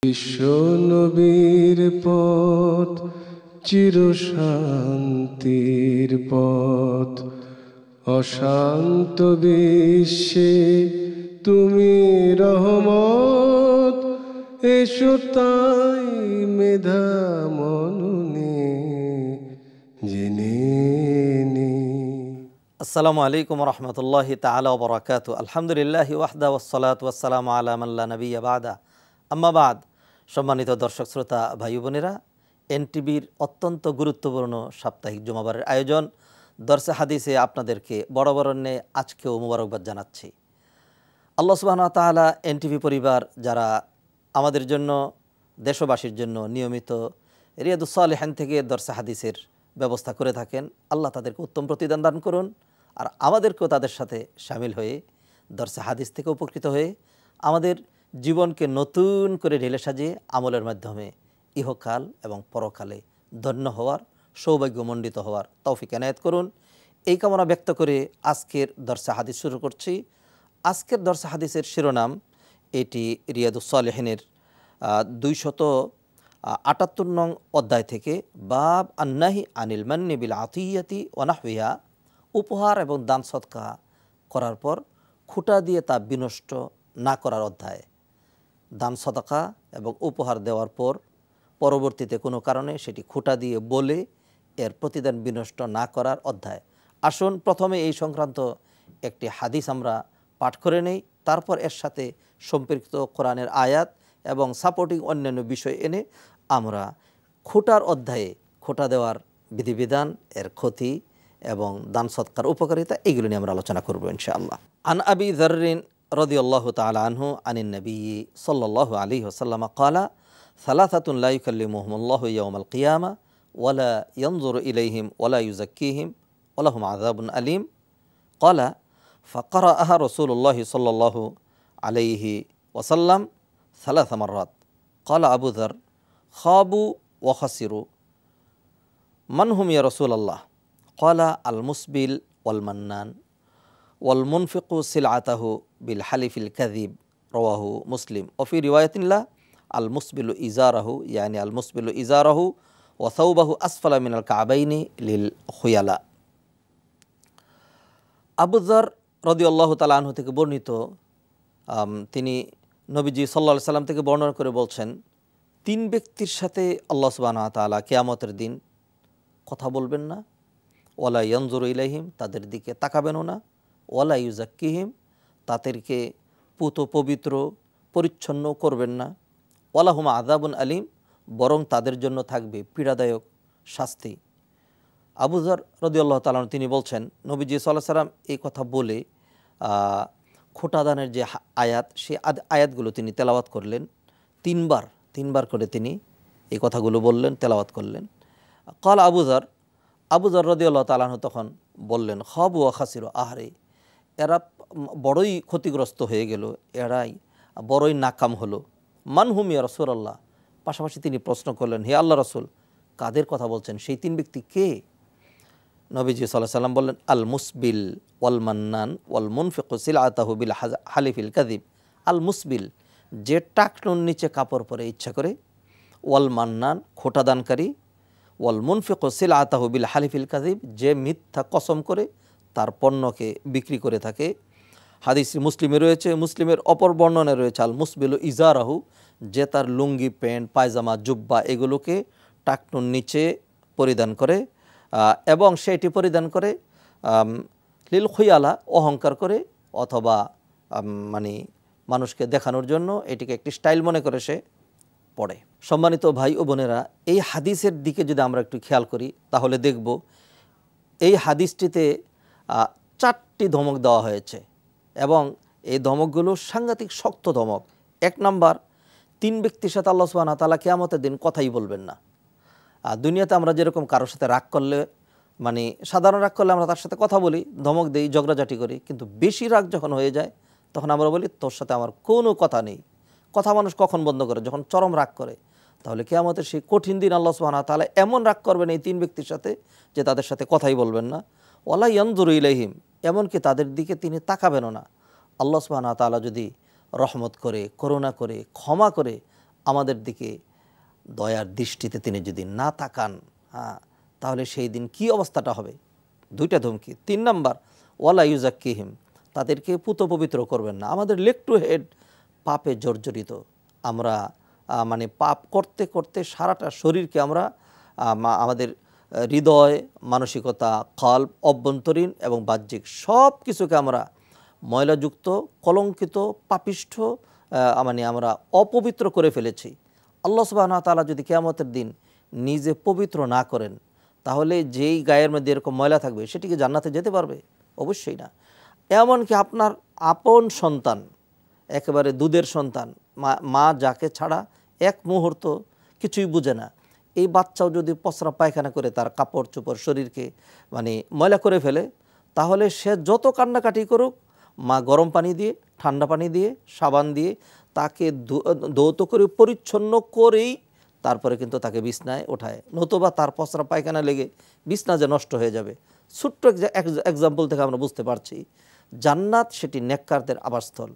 বিশ্ব নবীর পথ চিরশান্তির পথ, অশান্ত বিশ্বে তুমি রহমত। এসো তাই মেধা মননে জেনে নে। আসসালামু আলাইকুম রহমতুল্লাহি তাআলা ওয়া বারাকাতুহু। আলহামদুলিল্লাহি ওয়াহদা ওয়াসসালাতু ওয়াসসালামু আলা মান লা নাবিয়্যা বা'দা। আম্মা বাদ। সম্মানিত দর্শক শ্রোতা ভাই বোনেরা, এনটিভির অত্যন্ত গুরুত্বপূর্ণ সাপ্তাহিক জুমাবারের আয়োজন দরসে হাদিসে আপনাদেরকে বরাবরণ্যে আজকেও মুবারকবাদ জানাচ্ছি। আল্লাহ সুবহানাহু ওয়া তাআলা এনটিভি পরিবার যারা আমাদের জন্য, দেশবাসীর জন্য নিয়মিত রিয়াদুস সালিহিন থেকে দরসে হাদিসের ব্যবস্থা করে থাকেন, আল্লাহ তাদেরকে উত্তম প্রতিদান দান করুন। আর আমাদেরকেও তাদের সাথে শামিল হয়ে দরসে হাদিস থেকে উপকৃত হয়ে আমাদের জীবনকে নতুন করে ঢেলে সাজিয়ে আমলের মাধ্যমে ইহকাল এবং পরকালে ধন্য হওয়ার, সৌভাগ্যমণ্ডিত হওয়ার তৌফিক এনায়েত করুন। এই কামনা ব্যক্ত করে আজকের দরসে হাদিস শুরু করছি। আজকের দরসে হাদিসের শিরোনাম, এটি রিয়াদুস সালিহিনের 278 নং অধ্যায় থেকে, বাব আন্নাহি আনিল মান্নি বিল আতিয়াতি ওয়া নাহওয়িহা, উপহার এবং দান সদকা করার পর খুঁটা দিয়ে তা বিনষ্ট না করার অধ্যায়। দান সদকা এবং উপহার দেওয়ার পর পরবর্তীতে কোনো কারণে সেটি খুঁটা দিয়ে বলে এর প্রতিদান বিনষ্ট না করার অধ্যায়। আসুন প্রথমে এই সংক্রান্ত একটি হাদিস আমরা পাঠ করে নেই, তারপর এর সাথে সম্পর্কিত কোরআনের আয়াত এবং সাপোর্টিং অন্যান্য বিষয় এনে আমরা খুঁটার অধ্যায়ে খুঁটা দেওয়ার বিধিবিধান, এর ক্ষতি এবং দান সৎকার উপকারিতা, এইগুলো নিয়ে আমরা আলোচনা করব ইনশাআল্লাহ। আন আবি যাররিন রাদিয়াল্লাহু তাআলা আনহু আনিন নবী সাল্লাল্লাহু আলাইহি ওয়াসাল্লাম ক্বালা সালাসাতুন লা ইউকাল্লিমুহুমুল্লাহু ইয়াওমাল কিয়ামা ওয়া লা ইয়ানজুরু ইলাইহিম ওয়া লা ইউযাক্কিহিম ওয়া লাহুম আযাবুন আলীম। ক্বালা ফাকারাআহা রাসূলুল্লাহি সাল্লাল্লাহু আলাইহি ওয়াসাল্লাম সালাসা মাররাত। ক্বালা আবু যার খাবু ওয়া খাসিরু। মান হুম ইয়া রাসূলাল্লাহ? ক্বালা আল মুসবিল ওয়াল মান্নান ওয়াল মুনফিকু সিলআতাহু বিল হালিফিল কাযিব। রাওয়াহু মুসলিম। ওয়া ফি রিওয়ায়াতিন লা আল মুসবিলু ইজারাহু, ইয়ানি আল মুসবিলু ইজারাহু ওয়া সাওবাহু আসফালা মিনাল কা'বাইনি লিল খুয়ালা। আবু যার রাদিয়াল্লাহু তাআলা আনহু থেকে বর্ণিত, তিনি নবীজি সাল্লাল্লাহু আলাইহি সাল্লাম থেকে বর্ণনা করে বলছেন, তিন ব্যক্তির সাথে আল্লাহ সুবহানাহু ওয়া তাআলা কিয়ামতের দিন কথা বলবেন না, ওয়ালা ইয়ানজুরু ইলাইহিম, তাদের দিকে তাকাবেনও না, ওয়ালা ইউযাক্কিহিম, তাদেরকে পুত পবিত্র পরিচ্ছন্ন করবেন না, ওয়ালাহুম আযাবুন আলীম, বরং তাদের জন্য থাকবে পীড়াদায়ক শাস্তি। আবু যার রাদিয়াল্লাহু তাআলা তিনি বলছেন, নবীজি সাল্লাল্লাহু আলাইহি সাল্লাম এই কথা বলে খোঁটাদানের যে আয়াত, সেই আয়াতগুলো তিনি তেলাওয়াত করলেন। তিনবার করে তিনি এই কথাগুলো বললেন, তেলাওয়াত করলেন। ক্বালা আবু যার রাদিয়াল্লাহু তাআলা আনহু তখন বললেন, খাবু ওয়া খাসিরু, আহারে এরা বড়ই ক্ষতিগ্রস্ত হয়ে গেল, এরাই বড়ই নাকাম হলো। মান হুম ইয়া রাসূলাল্লাহ? পাশাপাশি তিনি প্রশ্ন করলেন, হে আল্লাহ রাসূল, কাদের কথা বলছেন? সেই তিন ব্যক্তি কে? নবীজি সাল্লাল্লাহু আলাইহি সাল্লাম বললেন, আল মুসবিল ওয়াল মান্নান ওয়াল মুনফিকু সিলআতাহু বিল হালিফিল কাযিব। আল মুসবিল, যে টাকনুর নিচে কাপড় পরে ইচ্ছা করে, ওয়াল মান্নান, খোঁটাদানকারী, ওয়াল মুনফিকু সিলআতাহু বিল হালিফিল কাযিব, যে মিথ্যা কসম করে তার পণ্যকে বিক্রি করে থাকে। হাদিস মুসলিমে রয়েছে, মুসলিমের অপর বর্ণনায় রয়েছে আল মুসবিলু ইজারাহু, যে তার লুঙ্গি, প্যান্ট, পায়জামা, জুব্বা এগুলোকে টাকনুর নিচে পরিধান করে এবং সেটি পরিধান করে লিল খুয়ালা, অহংকার করে, অথবা মানে মানুষকে দেখানোর জন্য এটিকে একটি স্টাইল মনে করে সে পড়ে। সম্মানিত ভাই ও বোনেরা, এই হাদিসের দিকে যদি আমরা একটু খেয়াল করি তাহলে দেখব এই হাদিসটিতে 4টি ধমক দেওয়া হয়েছে এবং এই ধমকগুলো সাংঘাতিক শক্ত ধমক। 1 নাম্বার, তিন ব্যক্তির সাথে আল্লাহ সুবহানাহু ওয়া তাআলা কিয়ামতের দিন কথাই বলবেন না। দুনিয়াতে আমরা যেরকম কারোর সাথে রাগ করলে, মানে সাধারণ রাগ করলে আমরা তার সাথে কথা বলি, ধমক দিই, ঝগড়াঝাটি করি, কিন্তু বেশি রাগ যখন হয়ে যায় তখন আমরা বলি তোর সাথে আমার কোনো কথা নেই। কথা মানুষ কখন বন্ধ করে? যখন চরম রাগ করে। তাহলে কিয়ামতের সেই কঠিন দিন আল্লাহ সুবহানাহু ওয়া তাআলা এমন রাগ করবেন এই তিন ব্যক্তির সাথে যে তাদের সাথে কথাই বলবেন না। ওয়ালা ইয়ানজুরু ইলাইহিম, এমনকি তাদের দিকে তিনি তাকাবেনও না। আল্লাহ সুবহানাহু ওয়া তাআলা যদি রহমত করে, করুণা করে, ক্ষমা করে আমাদের দিকে দয়ার দৃষ্টিতে তিনি যদি না তাকান, হ্যাঁ, তাহলে সেই দিন কি অবস্থাটা হবে। দুইটা ধমকি। 3 নাম্বার, ওয়ালা ইউজাক্কিহিম, তাদেরকে পুত পবিত্র করবেন না। আমাদের লেগ টু হেড পাপে জর্জরিত। আমরা মানে পাপ করতে করতে সারাটা শরীরকে আমরা আমাদের হৃদয়, মানসিকতা, কল্প, অভ্যন্তরীণ এবং বাহ্যিক সব কিছুকে আমরা ময়লাযুক্ত, কলঙ্কিত, পাপিষ্ঠ মানে আমরা অপবিত্র করে ফেলেছি। আল্লাহ সুবহানাহু ওয়া তাআলা যদি কিয়ামতের দিন নিজে পবিত্র না করেন, তাহলে যেই গায়ের মধ্যে এরকম ময়লা থাকবে সেটি কি জান্নাতে যেতে পারবে? অবশ্যই না। এমনকি আপনার আপন সন্তান, একেবারে দুধের সন্তান, মা যাকে ছাড়া এক মুহূর্ত কিছুই বুঝে না, এই বাচ্চাও যদি পচরা পায়খানা করে তার কাপড় চোপড় শরীরকে মানে ময়লা করে ফেলে, তাহলে সে যত কান্নাকাটি করুক, মা গরম পানি দিয়ে, ঠান্ডা পানি দিয়ে, সাবান দিয়ে তাকে ধৌত করে পরিচ্ছন্ন করেই তারপরে কিন্তু তাকে বিছনায় ওঠায়, নতুবা তার পচরা পায়খানা লেগে বিছনা যে নষ্ট হয়ে যাবে। ছোট্ট এক্সাম্পল থেকে আমরা বুঝতে পারছি জান্নাত সেটি নেককারদের আবাসস্থল।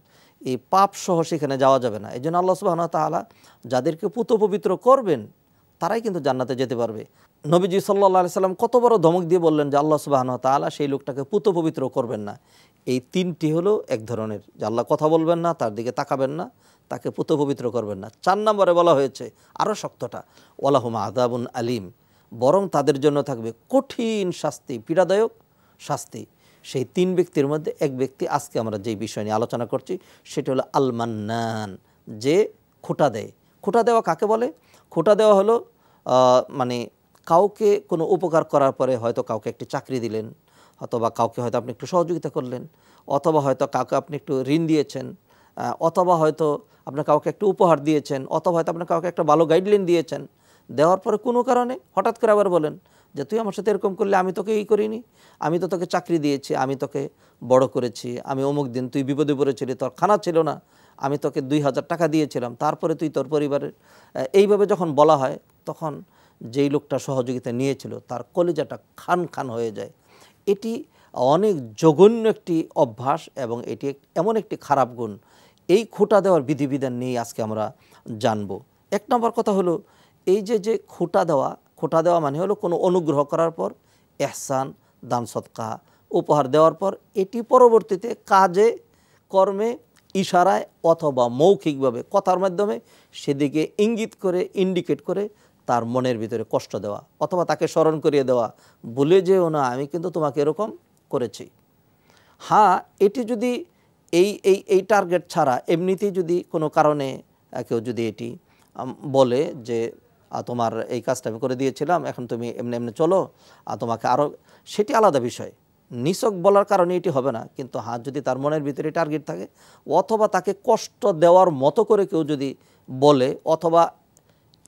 এই পাপ সহ সেখানে যাওয়া যাবে না। এই জন্য আল্লাহ সুবহানাহু ওয়া তাআলা যাদেরকে পুত পবিত্র করবেন তারাই কিন্তু জান্নাতে যেতে পারবে। নবীজি সাল্লাল্লাহু আলাইহি সাল্লাম কত বড় ধমক দিয়ে বললেন যে আল্লাহ সুবহানাহু ওয়া তাআলা সেই লোকটাকে পুত পবিত্র করবেন না। এই 3টি হলো এক ধরনের, যে আল্লাহ কথা বলবেন না, তার দিকে তাকাবেন না, তাকে পুত পবিত্র করবেন না। 4 নম্বরে বলা হয়েছে আরও শক্তটা, ওয়ালাহুম আযাবুন আলিম, বরং তাদের জন্য থাকবে কঠিন শাস্তি, পীড়াদায়ক শাস্তি। সেই 3 ব্যক্তির মধ্যে এক ব্যক্তি আজকে আমরা যেই বিষয় নিয়ে আলোচনা করছি সেটা হলো আল মান্নান, যে খোঁটা দেয়। খোঁটা দেওয়া কাকে বলে? খোঁটা দেওয়া হলো মানে কাউকে কোনো উপকার করার পরে হয়তো কাউকে একটি চাকরি দিলেন, অথবা কাউকে হয়তো আপনি একটু সহযোগিতা করলেন, অথবা হয়তো কাউকে আপনি একটু ঋণ দিয়েছেন, অথবা হয়তো আপনার কাউকে একটু উপহার দিয়েছেন, অথবা হয়তো আপনার কাউকে একটা ভালো গাইডলাইন দিয়েছেন। দেওয়ার পরে কোনো কারণে হঠাৎ করে আবার বলেন যে তুই আমার সাথে এরকম করলে, আমি তোকে এই করিনি, আমি তো তোকে চাকরি দিয়েছি, আমি তোকে বড় করেছি, আমি অমুক দিন তুই বিপদে পড়েছিলি, তোর খানা ছিল না, আমি তোকে 2000 টাকা দিয়েছিলাম, তারপরে তুই তোর পরিবারের, এইভাবে যখন বলা হয় তখন যেই লোকটা সহযোগিতা নিয়েছিল তার কলিজাটা খান খান হয়ে যায়। এটি অনেক জঘন্য একটি অভ্যাস এবং এটি এমন একটি খারাপ গুণ। এই খোঁটা দেওয়ার বিধিবিধান নিয়ে আজকে আমরা জানব। 1 নম্বর কথা হলো এই যে খোঁটা দেওয়া মানে হলো কোনো অনুগ্রহ করার পর ইহসান, দান সদকা, উপহার দেওয়ার পর এটি পরবর্তীতে কাজে, কর্মে, ইশারায় অথবা মৌখিকভাবে কথার মাধ্যমে সেদিকে ইঙ্গিত করে, ইন্ডিকেট করে তার মনের ভিতরে কষ্ট দেওয়া, অথবা তাকে স্মরণ করিয়ে দেওয়া, ভুলে যেও না আমি কিন্তু তোমাকে এরকম করেছি। হ্যাঁ, এটি যদি এই টার্গেট ছাড়া এমনিতেই যদি কোনো কারণে কেউ যদি এটি বলে যে তোমার এই কাজটা আমি করে দিয়েছিলাম, এখন তুমি এমনি এমনি চলো, তোমাকে আরও, সেটি আলাদা বিষয়। নিছক বলার কারণে এটি হবে না। কিন্তু হ্যাঁ, যদি তার মনের ভিতরে টার্গেট থাকে, অথবা তাকে কষ্ট দেওয়ার মতো করে কেউ যদি বলে, অথবা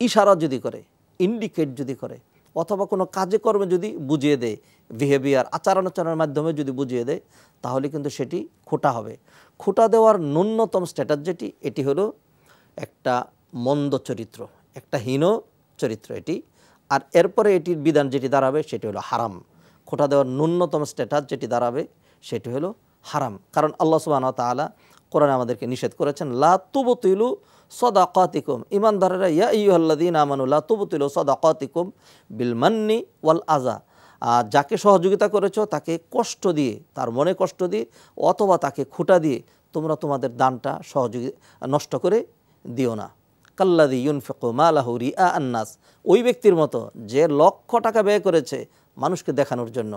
ইশারা যদি করে, ইন্ডিকেট যদি করে, অথবা কোনো কাজে কর্মে যদি বুঝিয়ে দেয়, বিহেভিয়ার, আচার আচরণের মাধ্যমে যদি বুঝিয়ে দেয়, তাহলে কিন্তু সেটি খোঁটা হবে। খোঁটা দেওয়ার ন্যূনতম স্ট্যাটাস যেটি, এটি হলো একটা মন্দ চরিত্র, একটা হীন চরিত্র এটি। আর এরপরে এটির বিধান যেটি দাঁড়াবে সেটি হলো হারাম। খোঁটা দেওয়ার ন্যূনতম স্ট্যাটাস যেটি দাঁড়াবে সেটি হলো হারাম। কারণ আল্লাহ সুবহানাহু ওয়া তাআলা কোরআনে আমাদেরকে নিষেধ করেছেন, লা তুবতিলু সাদাকাতিকুম, ঈমানদারেরা, ইয়া আইয়ুহাল্লাযীনা আমানু লা তুবতিলু সাদাকাতিকুম বিল মান্নি ওয়াল আযা, যাকে সহযোগিতা করেছো তাকে কষ্ট দিয়ে, তার মনে কষ্ট দিয়ে, অথবা তাকে খোঁটা দিয়ে তোমরা তোমাদের দানটা নষ্ট করে দিও না। কাল্লাযী ইউনফিকু মালাহু রিআ আন-নাস, ওই ব্যক্তির মতো যে লক্ষ টাকা ব্যয় করেছে মানুষকে দেখানোর জন্য।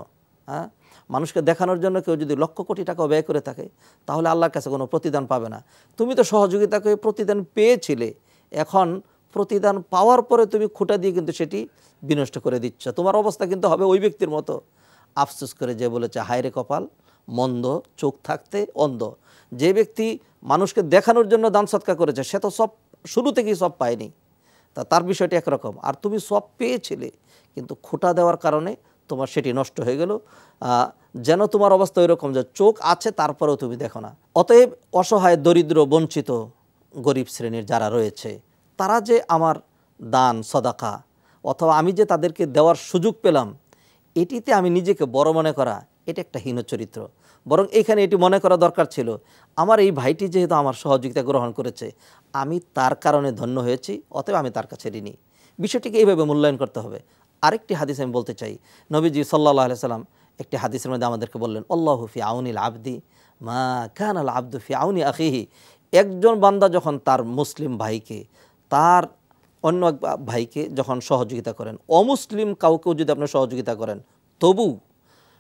হ্যাঁ, মানুষকে দেখানোর জন্য কেউ যদি লক্ষ কোটি টাকা ব্যয় করে থাকে, তাহলে আল্লাহর কাছে কোনো প্রতিদান পাবে না। তুমি তো সহযোগিতা করে প্রতিদান পেয়েছিলে, এখন প্রতিদান পাওয়ার পরে তুমি খোঁটা দিয়ে কিন্তু সেটি বিনষ্ট করে দিচ্ছ। তোমার অবস্থা কিন্তু হবে ওই ব্যক্তির মতো। আফসোস করে যে বলেছে, হায়রে কপাল মন্দ, চোখ থাকতে অন্ধ। যে ব্যক্তি মানুষকে দেখানোর জন্য দান সৎকার করেছে সে তো সব শুরু থেকেই সব পায়নি, তার বিষয়টি একরকম। আর তুমি সব পেয়েছিলে, কিন্তু খোঁটা দেওয়ার কারণে তোমার সেটি নষ্ট হয়ে গেল। যেন তোমার অবস্থা ওই রকম যে চোখ আছে তারপরেও তুমি দেখো না। অতএব অসহায়, দরিদ্র, বঞ্চিত, গরিব শ্রেণীর যারা রয়েছে, তারা যে আমার দান সদাকা, অথবা আমি যে তাদেরকে দেওয়ার সুযোগ পেলাম, এটিতে আমি নিজেকে বড় মনে করা, এটা একটা হীন চরিত্র। বরং এখানে এটি মনে করা দরকার ছিল, আমার এই ভাইটি যেহেতু আমার সহযোগিতা গ্রহণ করেছে, আমি তার কারণে ধন্য হয়েছি, অতএব আমি তার কাছে ঋণী। বিষয়টিকে এইভাবে মূল্যায়ন করতে হবে। আরেকটি হাদিস আমি বলতে চাই, নবীজি সাল্লাল্লাহু আলাইহি সাল্লাম একটি হাদিসের মধ্যে আমাদেরকে বললেন, আল্লাহু ফি আউনিল আবদি মা কানাল আবদু ফি আউনি আখিহি। একজন বান্দা যখন তার মুসলিম ভাইকে, তার অন্য এক ভাইকে যখন সহযোগিতা করেন, অমুসলিম কাউকেও যদি আপনি সহযোগিতা করেন, তবু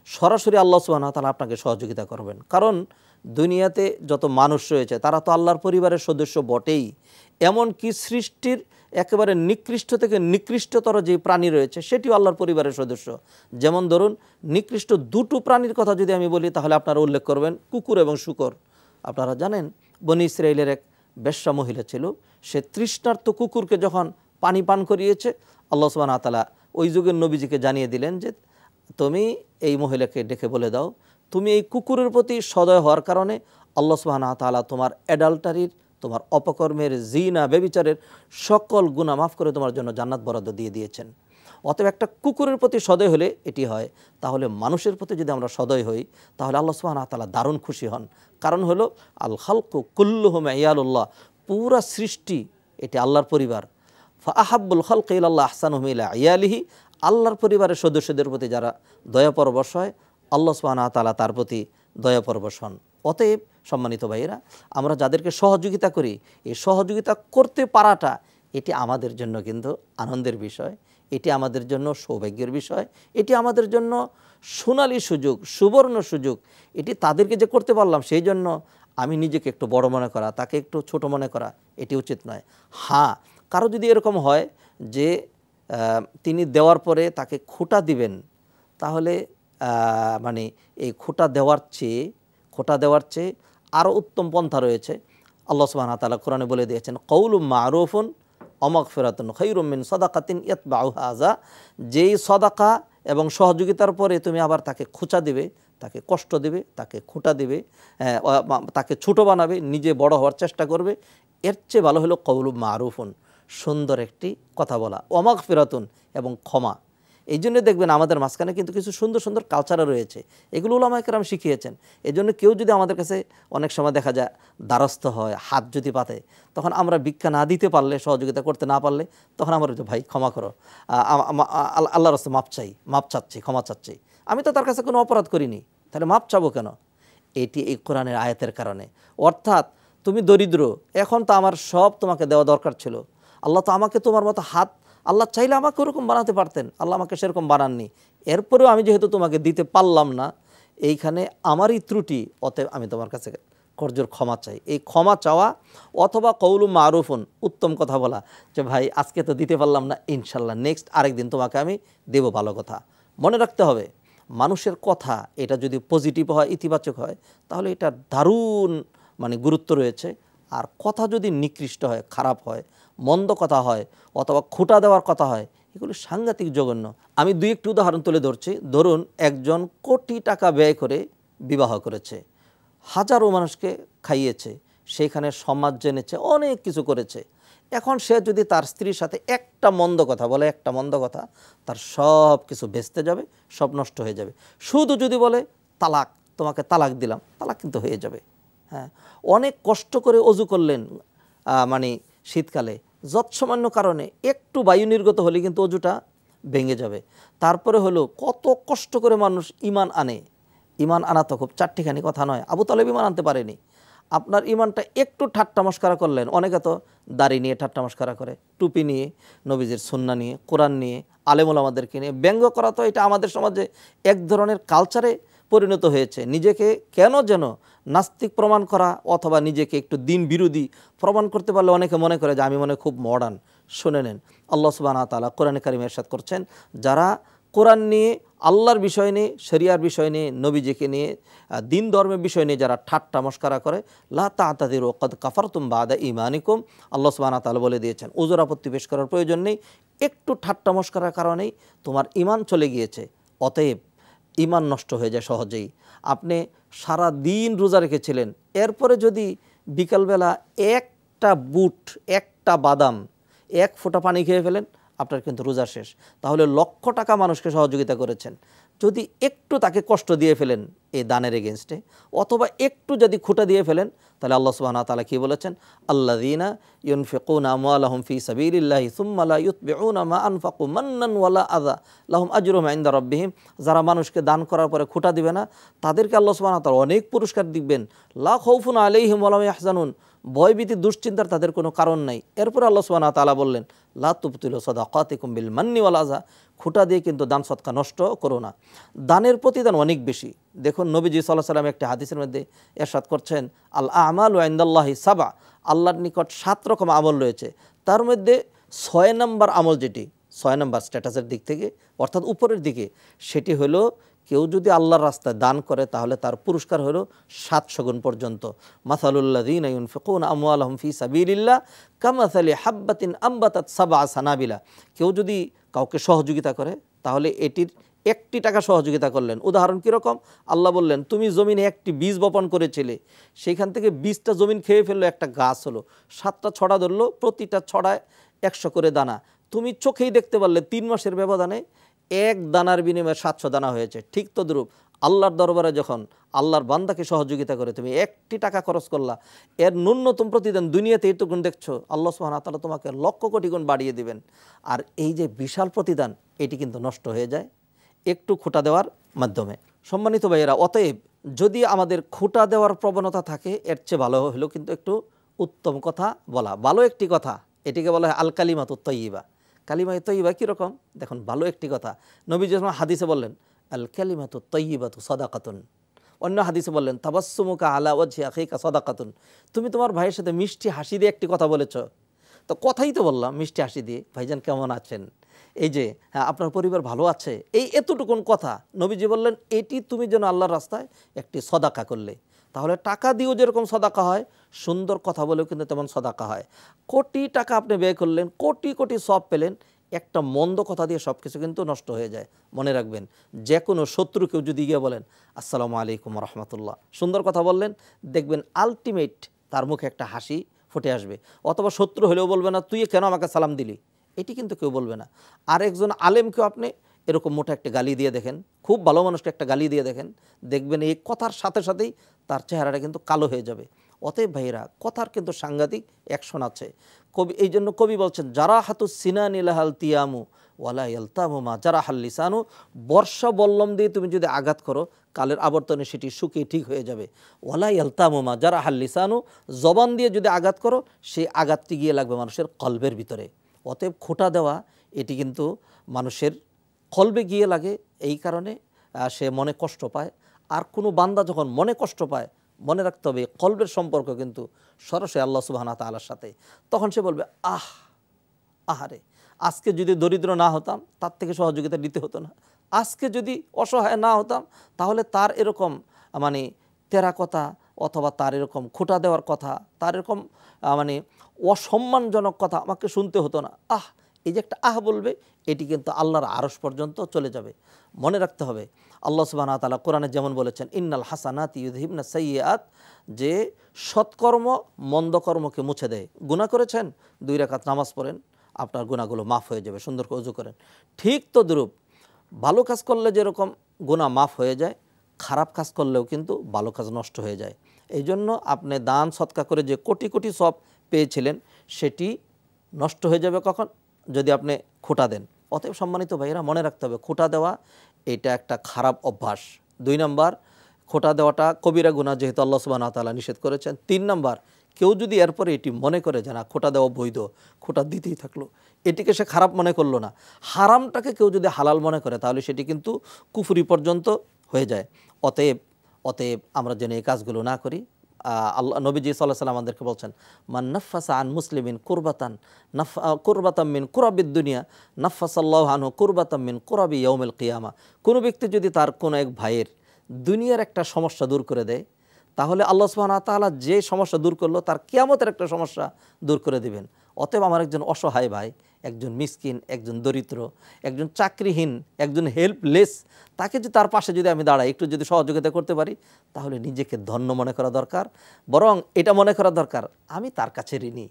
সরাসরি আল্লাহ সুবহানাহু ওয়া তাআলা আপনাকে সহযোগিতা করবেন। কারণ দুনিয়াতে যত মানুষ রয়েছে তারা তো আল্লাহর পরিবারের সদস্য বটেই, এমনকি সৃষ্টির একেবারে নিকৃষ্ট থেকে নিকৃষ্টতর যে প্রাণী রয়েছে সেটিও আল্লাহর পরিবারের সদস্য। যেমন ধরুন, নিকৃষ্ট দুটো প্রাণীর কথা যদি আমি বলি, তাহলে আপনারা উল্লেখ করবেন কুকুর এবং শূকর। আপনারা জানেন, বনী ইসরাইলের এক বেশ্যা মহিলা ছিল, সে তৃষ্ণার্ত কুকুরকে যখন পানি পান করিয়েছে, আল্লাহ সুবহানাহু ওয়া তাআলা ওই যুগের নবীজিকে জানিয়ে দিলেন যে তুমি এই মহিলাকে ডেকে বলে দাও, তুমি এই কুকুরের প্রতি সদয় হওয়ার কারণে আল্লাহ সুবহানাহু ওয়া তাআলা তোমার অ্যাডাল্টারির, তোমার অপকর্মের, জিনা, ব্যভিচারের সকল গুনাহ মাফ করে তোমার জন্য জান্নাত বরাদ্দ দিয়ে দিয়েছেন। অতএব একটা কুকুরের প্রতি সদয় হলে এটি হয়, তাহলে মানুষের প্রতি যদি আমরা সদয় হই, তাহলে আল্লাহ সুবহানাহু ওয়া তাআলা দারুণ খুশি হন। কারণ হলো আল খালকু কুল্লুহুম ইয়ালুল্লাহ, পুরা সৃষ্টি এটি আল্লাহর পরিবার। ফা আহাব্বুল খালকি ইলাল্লাহ আহসানুহুম ইলা ইয়ালিহি, আল্লাহর পরিবারের সদস্যদের প্রতি যারা দয়াপরবশ হয়, আল্লাহ সুবহানাহু ওয়া তাআলা তার প্রতি দয়াপরবশ হন। অতএব সম্মানিত ভাইয়েরা, আমরা যাদেরকে সহযোগিতা করি, এই সহযোগিতা করতে পারাটা এটি আমাদের জন্য কিন্তু আনন্দের বিষয়, এটি আমাদের জন্য সৌভাগ্যের বিষয়, এটি আমাদের জন্য সোনালী সুযোগ, সুবর্ণ সুযোগ। এটি তাদেরকে যে করতে পারলাম, সেই জন্য আমি নিজেকে একটু বড় মনে করা, তাকে একটু ছোট মনে করা, এটি উচিত নয়। হ্যাঁ, কারো যদি এরকম হয় যে তিনি দেওয়ার পরে তাকে খোঁটা দিবেন, তাহলে মানে এই খোঁটা দেওয়ার চেয়ে আরও উত্তম পন্থা রয়েছে। আল্লাহ সুবহানাহু ওয়া তাআলা কোরআনে বলে দিয়েছেন, কওলুম মারুফুন ওয়া মাগফিরাতুন খায়রুম মিন সাদাকাতিন ইয়াতবাউহা আযা। যেই সাদাকা এবং সহযোগিতার পরে তুমি আবার তাকে খোঁচা দিবে, তাকে কষ্ট দিবে, তাকে খোঁটা দিবে, তাকে ছোটো বানাবে, নিজে বড় হওয়ার চেষ্টা করবে, এর চেয়ে ভালো হলো কওলুম মারুফুন, সুন্দর একটি কথা বলা, ওয়া মাগফিরাতুন এবং ক্ষমা। এই জন্য দেখবেন আমাদের মাঝখানে কিন্তু কিছু সুন্দর সুন্দর কালচারও রয়েছে, এগুলো উলামায়ে কেরাম শিখিয়েছেন। এই জন্য কেউ যদি আমাদের কাছে অনেক সময় দেখা যায় দ্বারস্থ হয়, হাত যদি পাতে, তখন আমরা ভিক্ষা না দিতে পারলে, সহযোগিতা করতে না পারলে, তখন আমরা ভাই ক্ষমা করো, আল্লাহর রাস্তায় মাপ চাচ্ছি, ক্ষমা চাচ্ছি, আমি তো তার কাছে কোনো অপরাধ করিনি, তাহলে মাপ চাবো কেন? এটি এই কোরআনের আয়াতের কারণে। অর্থাৎ তুমি দরিদ্র, এখন তো আমার সব তোমাকে দেওয়া দরকার ছিল, আল্লাহ তো আমাকে তোমার মতো হাত, আল্লাহ চাইলে আমাকে ওরকম বানাতে পারতেন, আল্লাহ আমাকে সেরকম বানাননি, এরপরেও আমি যেহেতু তোমাকে দিতে পারলাম না, এইখানে আমারই ত্রুটি, অতএব আমি তোমার কাছে করজোর ক্ষমা চাই। এই ক্ষমা চাওয়া অথবা কওলুম মারুফুন, উত্তম কথা বলা, যে ভাই আজকে তো দিতে পারলাম না, ইনশাল্লাহ নেক্সট আরেকদিন তোমাকে আমি দেব, ভালো কথা। মনে রাখতে হবে, মানুষের কথা এটা যদি পজিটিভ হয়, ইতিবাচক হয়, তাহলে এটা দারুণ গুরুত্ব রয়েছে। আর কথা যদি নিকৃষ্ট হয়, খারাপ হয়, মন্দ কথা হয়, অথবা খোঁটা দেওয়ার কথা হয়, এগুলো সাংঘাতিক জঘন্য। আমি দুই একটি উদাহরণ তুলে ধরছি। ধরুন, একজন কোটি টাকা ব্যয় করে বিবাহ করেছে, হাজারো মানুষকে খাইয়েছে, সেইখানে সমাজ জেনেছে, অনেক কিছু করেছে। এখন সে যদি তার স্ত্রীর সাথে একটা মন্দ কথা বলে, একটা মন্দ কথা, তার সব কিছু ভেস্তে যাবে, সব নষ্ট হয়ে যাবে। শুধু যদি বলে তালাক, তোমাকে তালাক দিলাম, তালাক কিন্তু হয়ে যাবে। হ্যাঁ, অনেক কষ্ট করে অজু করলেন, শীতকালে যৎসামান্য কারণে একটু বায়ু নির্গত হলে কিন্তু অজুটা ভেঙে যাবে। তারপরে হলো কত কষ্ট করে মানুষ ইমান আনে, ইমান আনা তো খুব চারটিখানি কথা নয়। আবু তালেব ইমান আনতে পারেনি। আপনার ইমানটা একটু ঠাট্টা মশকরা করলেন, অনেকে তো দাড়ি নিয়ে ঠাট্টা মশকরা করে, টুপি নিয়ে, নবীজির সুন্নাহ নিয়ে, কোরআন নিয়ে, আলেম ওলামাদেরকে নিয়ে ব্যঙ্গ করা, তো এটা আমাদের সমাজে এক ধরনের কালচারে পরিণত হয়েছে। নিজেকে কেন যেন নাস্তিক প্রমাণ করা, অথবা নিজেকে একটু দিন বিরোধী প্রমাণ করতে পারলে অনেকে মনে করে যে আমি মনে খুব মডার্ন। শুনে নেন, আল্লাহ সুবহানাহু ওয়া তাআলা কোরআনে কারিমে ইরশাদ করছেন, যারা কোরআন নিয়ে, আল্লাহর বিষয় নিয়ে, শরিয়ার বিষয় নিয়ে, নবীজিকে নিয়ে, দিন ধর্মের বিষয় নিয়ে যারা ঠাট্টা মশকরা করে, লা তা'তাযিরু ক্বাদ কাফারতুম বা'দা ঈমানিকুম, আল্লাহ সুবহানাহু ওয়া তাআলা বলে দিয়েছেন, ওজর আপত্তি পেশ করার প্রয়োজন নেই, একটু ঠাট্টা মশকরার কারণেই তোমার ঈমান চলে গিয়েছে। অতএব ঈমান নষ্ট হয়ে যায় সহজেই। আপনি সারা দিন রোজা রেখেছিলেন, এরপরে যদি বিকালবেলা একটা বুট, একটা বাদাম, এক ফোঁটা পানি খেয়ে ফেলেন, আপনার কিন্তু রোজা শেষ। তাহলে লক্ষ টাকা মানুষকে সহযোগিতা করেছেন, যদি একটু তাকে কষ্ট দিয়ে ফেলেন এই দানের এগেনস্টে, অথবা একটু যদি খুঁটা দিয়ে ফেলেন, তাহলে আল্লাহ সুবহানাহু ওয়া তাআলা কি বলেছেন, আল্লাযীনা ইউনফিকুনা আমওয়ালাহুম ফি সাবিলিল্লাহি সুম্মা লা ইউতবিউনা মা আনফাকু মান্নান ওয়ালা আযা লাহুম আজরুহুম ইনদা রাব্বিহিম। যারা মানুষকে দান করার পরে খুঁটা দিবে না, তাদেরকে আল্লাহ সুবহানাহু ওয়া তাআলা অনেক পুরস্কার দিবেন। লা খাউফুন আলাইহিম ওয়া লা হুম ইয়াহজানুন, ভয়ভীতি দুশ্চিন্তার তাদের কোনো কারণ নাই। এরপর আল্লাহ সুবহানাহু ওয়া তাআলা বললেন, লা তুবতিলু সাদাকাতিকুম বিল মান্নি ওয়াল আযা, খুঁটা দিয়ে কিন্তু দান সদকা নষ্ট করো না। দানের প্রতিদান অনেক বেশি। দেখুন নবীজি সাল্লাল্লাহু আলাইহি ওয়াসাল্লাম একটি হাদিসের মধ্যে ইরশাদ করছেন, আল আমালু ইনদাল্লাহি সাবা, আল্লাহর নিকট 7 রকম আমল রয়েছে, তার মধ্যে 6 নম্বর আমল, যেটি 6 নম্বর স্ট্যাটাসের দিক থেকে অর্থাৎ উপরের দিকে, সেটি হলো কেউ যদি আল্লাহর রাস্তায় দান করে তাহলে তার পুরস্কার হলো 700 গুণ পর্যন্ত। মাসালুল্লাযীনা ইউনফিকুনা আমওয়ালাহুম ফি সাবিলিল্লাহ কামাসালি হাব্বাতিন আম্বাতাত সাবআ সানাবিলা, কেউ যদি কাউকে সহযোগিতা করে তাহলে এটির 1টি টাকা সহযোগিতা করলেন। উদাহরণ কীরকম, আল্লাহ বললেন তুমি জমিনে একটি বীজ বপন করেছিলে, সেইখান থেকে 20টা জমিন খেয়ে ফেললো, একটা গাছ হলো, 7টা ছড়া ধরলো, প্রতিটা ছড়ায় 100 করে দানা, তুমি চোখেই দেখতে পারলে 3 মাসের ব্যবধানে এক দানার বিনিময়ে 700 দানা হয়েছে। ঠিক তদ্রূপ আল্লাহর দরবারে যখন আল্লাহর বান্দাকে সহযোগিতা করে তুমি 1টি টাকা খরচ করলা, এর ন্যূনতম প্রতিদান দুনিয়াতে এইটুকুন দেখছো, আল্লাহ সুবহানাহু ওয়া তাআলা তোমাকে লক্ষ কোটি গুণ বাড়িয়ে দিবেন। আর এই যে বিশাল প্রতিদান, এটি কিন্তু নষ্ট হয়ে যায় একটু খুঁটা দেওয়ার মাধ্যমে। সম্মানিত ভাইয়েরা, অতএব যদি আমাদের খুঁটা দেওয়ার প্রবণতা থাকে, এর চেয়ে ভালো হলো কিন্তু একটু উত্তম কথা বলা। ভালো একটি কথা, এটিকে বলা হয় আল কালিমাতুত তাইয়্যিবা। কালিমায়ে তাইয়্যিবা কীরকম দেখুন, ভালো একটি কথা। নবী যখন হাদিসে বললেন আল কালিমাতুত তাইয়্যিবাতু সাদাকাতুন, অন্য হাদিসে বললেন তাবাসসুমুকা আলা ওয়াজহি আখিকা সাদাকাতুন, তুমি তোমার ভাইয়ের সাথে মিষ্টি হাসি দিয়ে একটি কথা বলেছ, তো কথাই তো বললাম মিষ্টি হাসি দিয়ে, ভাইজান কেমন আছেন, এই যে হ্যাঁ আপনার পরিবার ভালো আছে, এই এতটুকুন কথা নবীজি বললেন এটি তুমি যেন আল্লাহর রাস্তায় একটি সদাকা করলে। তাহলে টাকা দিয়েও যেরকম সদাকা হয়, সুন্দর কথা বলেও কিন্তু তেমন সদাকা হয়। কোটি টাকা আপনি ব্যয় করলেন, কোটি কোটি সওয়াব পেলেন, একটা মন্দ কথা দিয়ে সব কিছু কিন্তু নষ্ট হয়ে যায়। মনে রাখবেন, যে কোনো শত্রুকেও যদি গিয়ে বলেন আসসালামু আলাইকুম রাহমাতুল্লাহ, সুন্দর কথা বললেন, দেখবেন আলটিমেট তার মুখে একটা হাসি ফুটে আসবে। অথবা শত্রু হলেও বলবে না তুই কেন আমাকে সালাম দিলি, এটি কিন্তু কেউ বলবে না। আর একজন আলেমকেও আপনি এরকম মোটা একটা গালি দিয়ে দেখেন, খুব ভালো মানুষকে একটা গালি দিয়ে দেখেন, দেখবেন এই কথার সাথে সাথেই তার চেহারাটা কিন্তু কালো হয়ে যাবে। অতএব ভাইরা, কথার কিন্তু সাংঘাতিক অ্যাকশন আছে। কবি এই জন্য কবি বলছেন যারা হাতু সিনানি লাহাল তিয়ামু ওয়ালা ইয়ালতামু মা যারা হাল লিসানু, বর্ষা বল্লম দিয়ে তুমি যদি আঘাত করো, কালের আবর্তনে সেটি শুকিয়ে ঠিক হয়ে যাবে। ওয়ালা ইয়ালতামু মা যারা হাল লিসানু, জবান দিয়ে যদি আঘাত করো, সেই আঘাতটি গিয়ে লাগবে মানুষের কলবের ভিতরে। অতএব খোঁটা দেওয়া এটি কিন্তু মানুষের কলবে গিয়ে লাগে, এই কারণে সে মনে কষ্ট পায়। আর কোনো বান্দা যখন মনে কষ্ট পায়, মনে রাখতে হবে কলবের সম্পর্ক কিন্তু সরাসরি আল্লাহ সুবহানাহু ওয়া তাআলার সাথে। তখন সে বলবে আহারে, আজকে যদি দরিদ্র না হতাম তার থেকে সহযোগিতা দিতে হতো না, আজকে যদি অসহায় না হতাম তাহলে তার এরকম মানে তেরা কথা অথবা তার এরকম খোঁটা দেওয়ার কথা, তার এরকম মানে অসম্মানজনক কথা আমাকে শুনতে হতো না। এই যে একটা বলবে, এটি কিন্তু আল্লাহর আরশ পর্যন্ত চলে যাবে। মনে রাখতে হবে আল্লাহ সুবহানাহু ওয়া তাআলা কোরআনে যেমন বলেছেন ইন্নাল হাসানাতি ইউযহিবনা সাইয়্যাত, যে সৎকর্ম মন্দ কর্মকে মুছে দেয়। গুনাহ করেছেন, 2 রাকাত নামাজ পড়েন, আপনার গুনাহগুলো মাফ হয়ে যাবে, সুন্দর করে ওযু করেন। ঠিক তদ্রূপ ভালো কাজ করলে যেরকম গুনাহ মাফ হয়ে যায়, খারাপ কাজ করলেও কিন্তু ভালো কাজ নষ্ট হয়ে যায়। এই জন্য আপনি দান সৎকা করে যে কোটি কোটি সওয়াব পেয়েছিলেন, সেটি নষ্ট হয়ে যাবে কখন, যদি আপনি খোঁটা দেন। অতএব সম্মানিত ভাইয়েরা, মনে রাখতে হবে খোঁটা দেওয়া এটা একটা খারাপ অভ্যাস। 2 নম্বর, খোঁটা দেওয়াটা কবিরা গুনাহ, যেহেতু আল্লাহ সুবহানাহু ওয়া তাআলা নিষেধ করেছেন। 3 নম্বর, কেউ যদি এরপরে এটি মনে করে যে না খোঁটা দেওয়া বৈধ, খোঁটা দিতেই থাকলো, এটিকে সে খারাপ মনে করলো না, হারামটাকে কেউ যদি হালাল মনে করে, তাহলে সেটি কিন্তু কুফরি পর্যন্ত হয়ে যায়। অতএব আমরা যেন এই কাজগুলো না করি। আল্লাহ নবীজি সাল্লাল্লাহু আলাইহি ওয়াসাল্লাম আমাদেরকে বলছেন মান নাফাসা আন মুসলিমিন কুরবাতাম মিন কুরাবিদ দুনিয়া নাফাসাল্লাহু আনহু কুরবাতাম মিন কুরাবি ইয়াউমিল কিয়ামা। কোনো ব্যক্তি যদি তার কোনো এক ভাইয়ের দুনিয়ার একটা সমস্যা দূর করে দেয়, তাহলে আল্লাহ সুবহানাহু ওয়া তাআলা যে সমস্যা দূর করলো, তার কিয়ামতের একটা সমস্যা দূর করে দিবেন। অতএব আমার একজন অসহায় ভাই, একজন মিসকিন, একজন দরিদ্র, একজন চাকরিহীন, একজন হেল্পলেস, তাকে যদি তার পাশে যদি আমি দাঁড়াই, একটু যদি সহযোগিতা করতে পারি, তাহলে নিজেকে ধন্য মনে করা দরকার। বরং এটা মনে করা দরকার আমি তার কাছে ঋণী,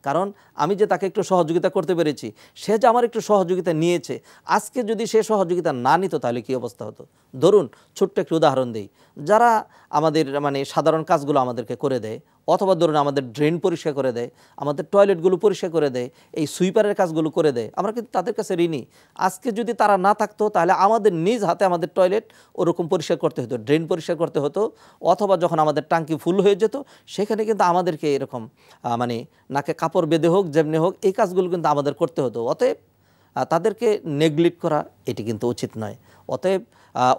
কারণ আমি যে তাকে একটু সহযোগিতা করতে পেরেছি, সে যে আমার একটু সহযোগিতা নিয়েছে, আজকে যদি সে সহযোগিতা না নিত তাহলে কী অবস্থা হতো। ধরুন ছোট্ট একটু উদাহরণ দিই, যারা আমাদের মানে সাধারণ কাজগুলো আমাদেরকে করে দেয়, অথবা ধরুন আমাদের ড্রেন পরিষ্কার করে দেয়, আমাদের টয়লেটগুলো পরিষ্কার করে দেয়, এই সুইপারের কাজগুলো করে দেয়, আমরা কিন্তু তাদের কাছে ঋণী। আজকে যদি তারা না থাকতো তাহলে আমাদের নিজ হাতে আমাদের টয়লেট ওরকম পরিষ্কার করতে হতো, ড্রেন পরিষ্কার করতে হতো, অথবা যখন আমাদের ট্যাঙ্কি ফুল হয়ে যেত সেখানে কিন্তু আমাদেরকে এরকম মানে নাকে কাপড় বেঁধে হোক যেমনি হোক এই কাজগুলো কিন্তু আমাদের করতে হতো। অতএব তাদেরকে নেগলেক্ট করা এটি কিন্তু উচিত নয়। অতএব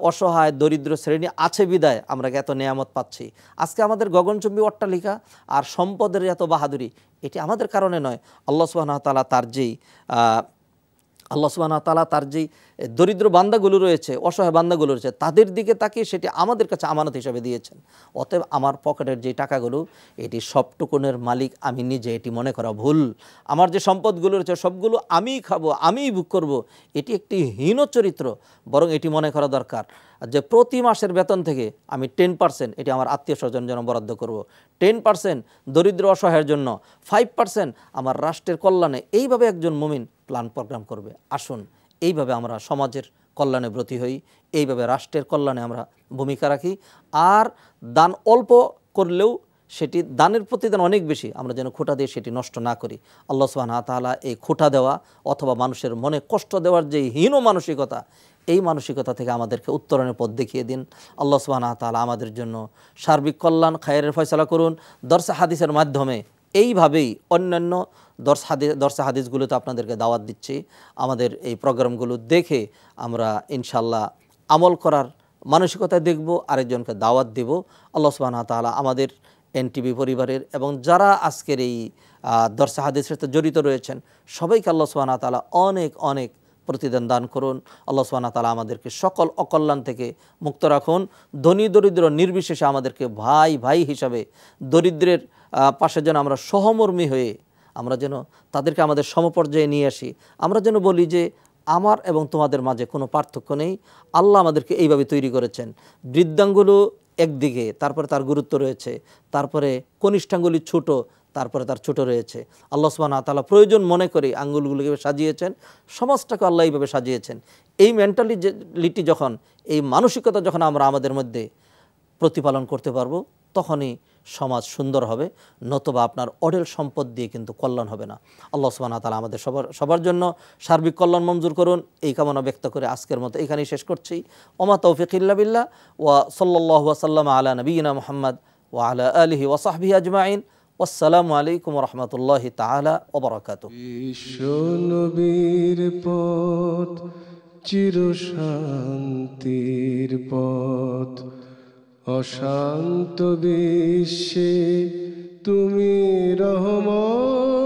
অসহায় দরিদ্র শ্রেণী আছে বিদায় আমরা এত নেয়ামত পাচ্ছি। আজকে আমাদের গগনচুম্বী অট্টালিকা আর সম্পদের এত বাহাদুরি এটি আমাদের কারণে নয়। আল্লাহ সুবহানাহু ওয়া তাআলা তার যেই দরিদ্র বান্দাগুলো রয়েছে, অসহায় বান্দাগুলো রয়েছে, তাদের দিকে তাকিয়ে সেটি আমাদের কাছে আমানত হিসাবে দিয়েছেন। অতএব আমার পকেটের যে টাকাগুলো এটি সবটুকুনের মালিক আমি নিজে, এটি মনে করা ভুল। আমার যে সম্পদগুলো রয়েছে সবগুলো আমিই খাবো, আমিই ভোগ করব, এটি একটি হীন চরিত্র। বরং এটি মনে করা দরকার যে প্রতি মাসের বেতন থেকে আমি 10% এটি আমার আত্মীয় স্বজন জন্য বরাদ্দ করব, 10% দরিদ্র অসহায়ের জন্য, 5% আমার রাষ্ট্রের কল্যাণে। এইভাবে একজন মুমিন প্ল্যান প্রোগ্রাম করবে। আসুন এইভাবে আমরা সমাজের কল্যাণে ব্রতী হই, এইভাবে রাষ্ট্রের কল্যাণে আমরা ভূমিকা রাখি। আর দান অল্প করলেও সেটি দানের প্রতিদান অনেক বেশি, আমরা যেন খোঁটা দিয়ে সেটি নষ্ট না করি। আল্লাহ সুবহানাহু ওয়া তাআলা এই খোঁটা দেওয়া অথবা মানুষের মনে কষ্ট দেওয়ার যে হীন মানসিকতা, এই মানসিকতা থেকে আমাদেরকে উত্তরণের পথ দেখিয়ে দিন। আল্লাহ সুবহানাহু ওয়া তাআলা আমাদের জন্য সার্বিক কল্যাণ খায়রের ফয়সালা করুন। দরসে হাদিসের মাধ্যমে এইভাবেই অন্যান্য দরসে হাদিসগুলোতে আপনাদেরকে দাওয়াত দিচ্ছি। আমাদের এই প্রোগ্রামগুলো দেখে আমরা ইনশাল্লাহ আমল করার মানসিকতায় দেখব, আরেকজনকে দাওয়াত দেব। আল্লাহ সুবহানাহু ওয়া তাআলা আমাদের এনটিভি পরিবারের এবং যারা আজকের এই দরসে হাদিসের সাথে জড়িত রয়েছেন সবাইকে আল্লাহ সুবহানাহু ওয়া তাআলা অনেক অনেক প্রতিদান দান করুন। আল্লাহ সুবহানাহু ওয়া তাআলা আমাদেরকে সকল অকল্যাণ থেকে মুক্ত রাখুন। ধনী দরিদ্র নির্বিশেষে আমাদেরকে ভাই ভাই হিসাবে দরিদ্রের পাশে যেন আমরা সহমর্মী হয়ে আমরা যেন তাদেরকে আমাদের সমপর্যায়ে নিয়ে আসি। আমরা যেন বলি যে আমার এবং তোমাদের মাঝে কোনো পার্থক্য নেই, আল্লাহ আমাদেরকে এইভাবে তৈরি করেছেন। বৃদ্ধাঙ্গুলো একদিকে, তারপরে তার গুরুত্ব রয়েছে, তারপরে কনিষ্ঠাঙ্গুলি ছোট, তারপরে তার ছোট রয়েছে। আল্লাহ সুবহানাহু ওয়া তাআলা প্রয়োজন মনে করে আঙ্গুলগুলোকে সাজিয়েছেন, সমাজটাকে আল্লাহ এইভাবে সাজিয়েছেন। এই মেন্টালিটি যখন, এই মানসিকতা যখন আমরা আমাদের মধ্যে প্রতিপালন করতে পারবো তখনই সমাজ সুন্দর হবে, নতুবা আপনার অঢেল সম্পদ দিয়ে কিন্তু কল্যাণ হবে না। আল্লাহ সুবহানাহু ওয়া তাআলা আমাদের সবার জন্য সার্বিক কল্যাণ মঞ্জুর করুন, এই কামনা ব্যক্ত করে আজকের মতো এখানেই শেষ করছি। ওমা তৌফিক ইল্লা বিল্লাহ ওয়া সাল্লাল্লাহু ওয়া সাল্লামা আলা নবিয়িনা মুহাম্মদ ওয়া আলা আলিহি ওয়া সাহবিহি আজমাইন। আসসালামু আলাইকুম ওয়া রাহমাতুল্লাহি তাআলা ওয়া বারাকাতুহু। বিশ্ব নবীর পথ চির শান্তির পথ, অশান্ত বিশ্বে তুমি রহমত।